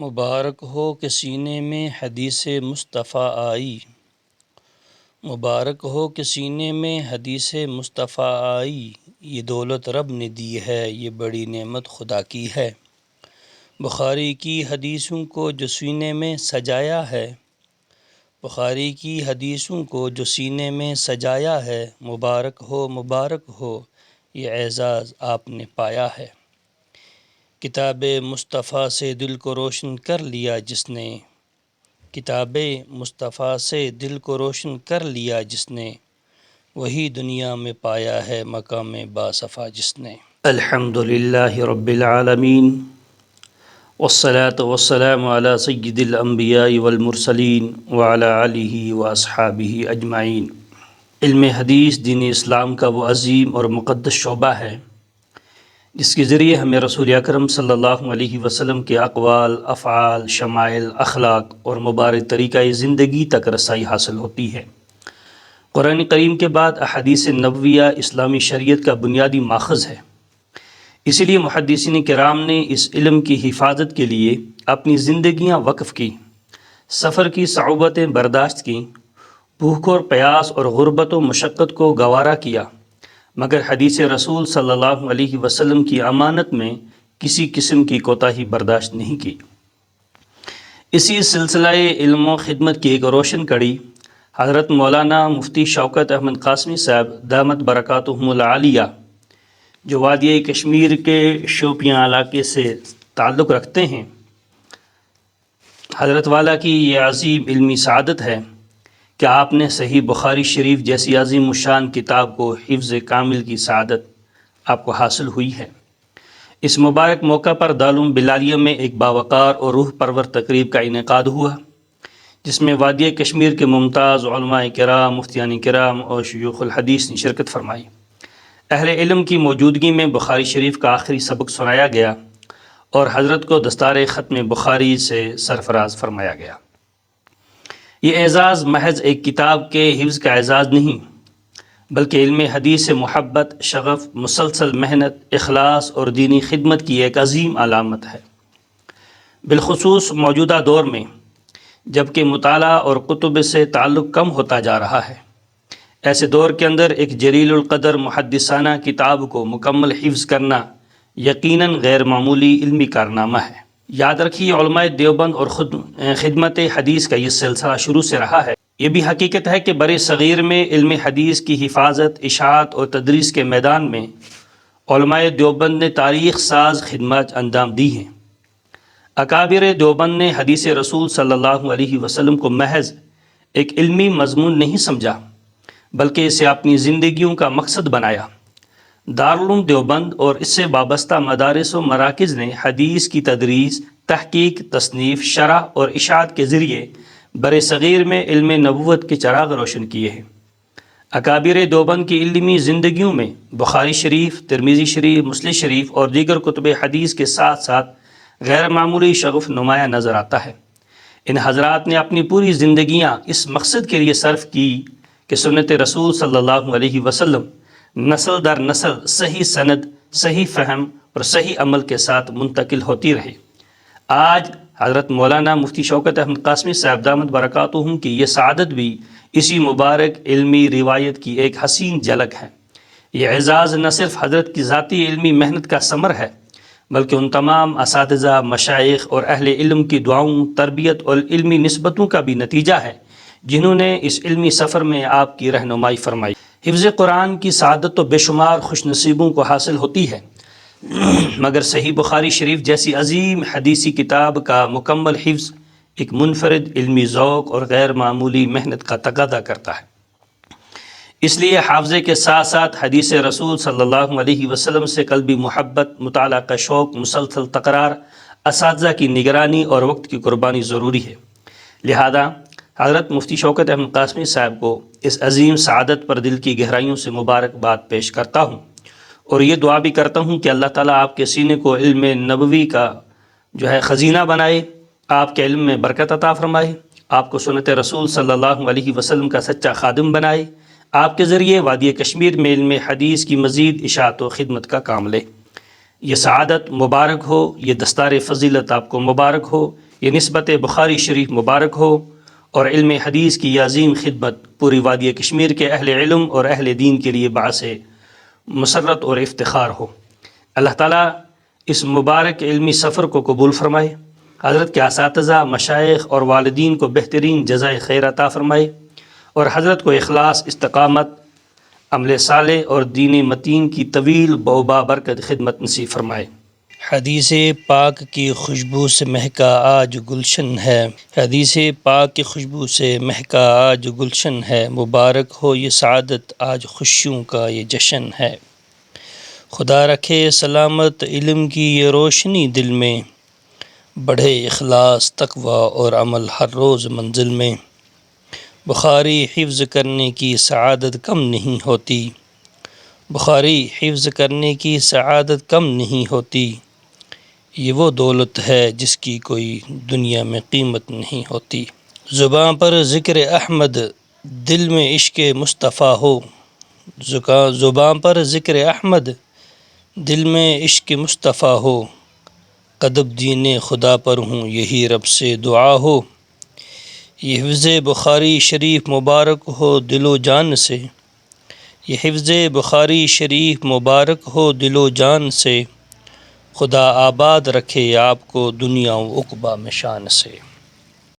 مبارک ہو کہ سینے میں حدیث مصطفیٰ آئی، مبارک ہو کہ سینے میں حدیث مصطفیٰ آئی، یہ دولت رب نے دی ہے، یہ بڑی نعمت خدا کی ہے۔ بخاری کی حدیثوں کو جو سینے میں سجایا ہے، بخاری کی حدیثوں کو جو سینے میں سجایا ہے، مبارک ہو یہ اعزاز آپ نے پایا ہے۔ کتاب مصطفیٰ سے دل کو روشن کر لیا جس نے، کتاب مصطفیٰ سے دل کو روشن کر لیا جس نے، وہی دنیا میں پایا ہے مقام باصفا جس نے۔ الحمد للہ رب العالمین، والصلاة والسلام علی سید الانبیاء والمرسلین وعلی آلہ واصحابہ اجمعین۔ علم حدیث دین اسلام کا وہ عظیم اور مقدس شعبہ ہے جس کے ذریعے ہمیں رسول اکرم صلی اللہ علیہ وسلم کے اقوال، افعال، شمائل، اخلاق اور مبارک طریقہ زندگی تک رسائی حاصل ہوتی ہے۔ قرآن کریم کے بعد احادیث نبویہ اسلامی شریعت کا بنیادی ماخذ ہے، اسی لیے محدثین کرام نے اس علم کی حفاظت کے لیے اپنی زندگیاں وقف کی، سفر کی صعوبتیں برداشت کیں، بھوک اور پیاس اور غربت و مشقت کو گوارا کیا، مگر حدیث رسول صلی اللہ علیہ وسلم کی امانت میں کسی قسم کی کوتاہی برداشت نہیں کی۔ اسی سلسلہ علم و خدمت کی ایک روشن کڑی حضرت مولانا مفتی شوکت احمد قاسمی صاحب دامت برکاتہم العالیہ، جو وادی کشمیر کے شوپیاں علاقے سے تعلق رکھتے ہیں، حضرت والا کی یہ عظیم علمی سعادت ہے کہ آپ نے صحیح بخاری شریف جیسی عظیم الشان کتاب کو حفظ کامل کی سعادت آپ کو حاصل ہوئی ہے۔ اس مبارک موقع پر دارالعلوم بلالیہ میں ایک باوقار اور روح پرور تقریب کا انعقاد ہوا، جس میں وادی کشمیر کے ممتاز علماء کرام، مفتیان کرام اور شیوخ الحدیث نے شرکت فرمائی۔ اہل علم کی موجودگی میں بخاری شریف کا آخری سبق سنایا گیا اور حضرت کو دستار ختم بخاری سے سرفراز فرمایا گیا۔ یہ اعزاز محض ایک کتاب کے حفظ کا اعزاز نہیں، بلکہ علم حدیث سے محبت، شغف، مسلسل محنت، اخلاص اور دینی خدمت کی ایک عظیم علامت ہے۔ بالخصوص موجودہ دور میں جب کہ مطالعہ اور کتب سے تعلق کم ہوتا جا رہا ہے، ایسے دور کے اندر ایک جلیل القدر محدثانہ کتاب کو مکمل حفظ کرنا یقیناً غیر معمولی علمی کارنامہ ہے۔ یاد رکھیے، علماء دیوبند اور خدمت حدیث کا یہ سلسلہ شروع سے رہا ہے۔ یہ بھی حقیقت ہے کہ برِ صغیر میں علم حدیث کی حفاظت، اشاعت اور تدریس کے میدان میں علماء دیوبند نے تاریخ ساز خدمات انجام دی ہیں۔ اکابر دیوبند نے حدیث رسول صلی اللہ علیہ وسلم کو محض ایک علمی مضمون نہیں سمجھا، بلکہ اسے اپنی زندگیوں کا مقصد بنایا۔ دارالعلوم دیوبند اور اس سے وابستہ مدارس و مراکز نے حدیث کی تدریس، تحقیق، تصنیف، شرح اور اشاعت کے ذریعے برِ صغیر میں علم نبوت کے چراغ روشن کیے ہیں۔ اکابر دیوبند کی علمی زندگیوں میں بخاری شریف، ترمذی شریف، مسلم شریف اور دیگر کتب حدیث کے ساتھ ساتھ غیر معمولی شغف نمایاں نظر آتا ہے۔ ان حضرات نے اپنی پوری زندگیاں اس مقصد کے لیے صرف کی کہ سنت رسول صلی اللہ علیہ وسلم نسل در نسل صحیح سند، صحیح فہم اور صحیح عمل کے ساتھ منتقل ہوتی رہے۔ آج حضرت مولانا مفتی شوکت احمد قاسمی صاحب دامت برکاتہم کی یہ سعادت بھی اسی مبارک علمی روایت کی ایک حسین جھلک ہے۔ یہ اعزاز نہ صرف حضرت کی ذاتی علمی محنت کا ثمر ہے، بلکہ ان تمام اساتذہ، مشائخ اور اہل علم کی دعاؤں، تربیت اور علمی نسبتوں کا بھی نتیجہ ہے، جنہوں نے اس علمی سفر میں آپ کی رہنمائی فرمائی۔ حفظ قرآن کی سعادت تو بے شمار خوش نصیبوں کو حاصل ہوتی ہے، مگر صحیح بخاری شریف جیسی عظیم حدیثی کتاب کا مکمل حفظ ایک منفرد علمی ذوق اور غیر معمولی محنت کا تقاضا کرتا ہے۔ اس لیے حافظے کے ساتھ ساتھ حدیث رسول صلی اللہ علیہ وسلم سے قلبی محبت، مطالعہ کا شوق، مسلسل تکرار، اساتذہ کی نگرانی اور وقت کی قربانی ضروری ہے۔ لہذا حضرت مفتی شوکت احمد قاسمی صاحب کو اس عظیم سعادت پر دل کی گہرائیوں سے مبارکباد پیش کرتا ہوں، اور یہ دعا بھی کرتا ہوں کہ اللہ تعالیٰ آپ کے سینے کو علم نبوی کا خزینہ بنائے، آپ کے علم میں برکت عطا فرمائے، آپ کو سنت رسول صلی اللہ علیہ وسلم کا سچا خادم بنائے، آپ کے ذریعے وادی کشمیر میں علم حدیث کی مزید اشاعت و خدمت کا کام لے۔ یہ سعادت مبارک ہو، یہ دستار فضیلت آپ کو مبارک ہو، یہ نسبت بخاری شریف مبارک ہو اور علم حدیث کی یہ عظیم خدمت پوری وادی کشمیر کے اہل علم اور اہل دین کے لیے باعث مسرت اور افتخار ہو۔ اللہ تعالیٰ اس مبارک علمی سفر کو قبول فرمائے، حضرت کے اساتذہ، مشائخ اور والدین کو بہترین جزائے خیر عطا فرمائے، اور حضرت کو اخلاص، استقامت، عمل صالح اور دین متین کی طویل بابرکت خدمت نصیب فرمائے۔ حدیث پاک کی خوشبو سے مہکا آج گلشن ہے، حدیث پاک کی خوشبو سے مہکا آج گلشن ہے، مبارک ہو یہ سعادت آج خوشیوں کا یہ جشن ہے۔ خدا رکھے سلامت علم کی یہ روشنی دل میں، بڑھے اخلاص، تقوی اور عمل ہر روز منزل میں۔ بخاری حفظ کرنے کی سعادت کم نہیں ہوتی، بخاری حفظ کرنے کی سعادت کم نہیں ہوتی، یہ وہ دولت ہے جس کی کوئی دنیا میں قیمت نہیں ہوتی۔ زباں پر ذکر احمد، دل میں عشق مصطفیٰ ہو، زباں پر ذکر احمد، دل میں عشق مصطفیٰ ہو، قدب دین خدا پر ہوں یہی رب سے دعا ہو۔ یہ حفظ بخاری شریف مبارک ہو دل و جان سے، یہ حفظ بخاری شریف مبارک ہو دل و جان سے، خدا آباد رکھے آپ کو دنیا و عقبیٰ میں شان سے۔